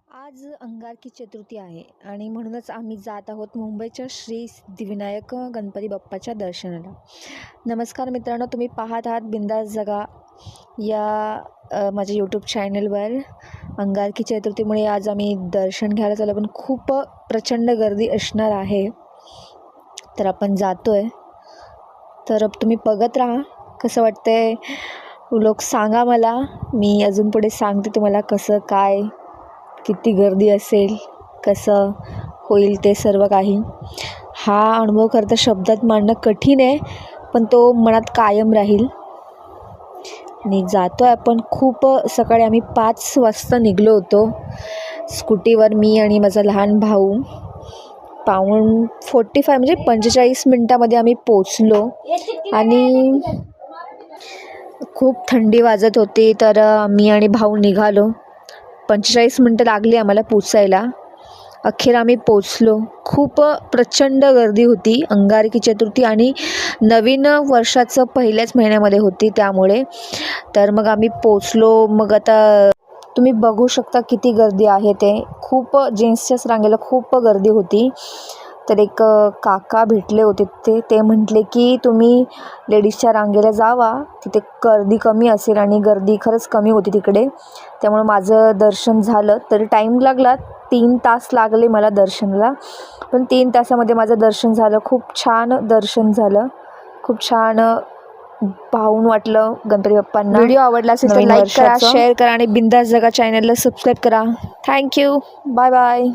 आज अंगारकी चतुर्थी आहे आणि म्हणूनच आम्ही जात आहोत मुंबईच्या श्री सिद्धिविनायक गणपती बाप्पाच्या दर्शनाला. नमस्कार मित्रांनो, तुम्ही पाहत आहात बिंदास जगा या माझ्या यूट्यूब चॅनलवर. अंगारकी चतुर्थीमुळे आज आम्ही दर्शन घ्यायला चाललो, पण खूप प्रचंड गर्दी असणार आहे. तर आपण जातो आहे. तर तुम्ही बघत राहा कसं वाटतंय. लोक सांगा मला, मी अजून पुढे सांगते तुम्हाला कसं काय, किती गर्दी असेल, कसं होईल ते सर्व काही. हा अनुभव करता शब्दात मांडणं कठीण आहे, पण तो मनात कायम राहील. आणि जातो आहे आपण. खूप सकाळी आम्ही 5 वाजता निघलो होतो स्कूटीवर, मी आणि माझा लहान भाऊ. 45 म्हणजे 45 मिनटामध्ये आम्ही पोचलो. आणि खूप थंडी वाजत होती, तर मी आणि भाऊ निघालो. 45 मिनटं लागली आम्हाला पोचायला. अखेर आम्ही पोचलो. खूप प्रचंड गर्दी होती. अंगारकी चतुर्थी आणि नवीन वर्षाचं पहिल्याच महिन्यामध्ये होती, त्यामुळे तर मग आम्ही पोचलो. मग आता तुम्ही बघू शकता किती गर्दी आहे ते. खूप जेंट्सच्याच रांगेला खूप गर्दी होती. तर एक काका भेटले होते, ते म्हटले की तुम्ही लेडीजच्या रांगेला जावा, तिथे गर्दी कमी असेल. आणि गर्दी खरंच कमी होती तिकडे, त्यामुळे माझं दर्शन झालं. तरी टाईम लागला, 3 तास लागले मला दर्शनाला, पण 3 तासामध्ये माझं दर्शन झालं. खूप छान दर्शन झालं, खूप छान पाहून वाटलं गणपती बाप्पांना. व्हिडिओ आवडला असेल तर लाईक करा, शेअर करा आणि बिंदास जगा चॅनलला सबस्क्राईब करा. Thank you, bye bye.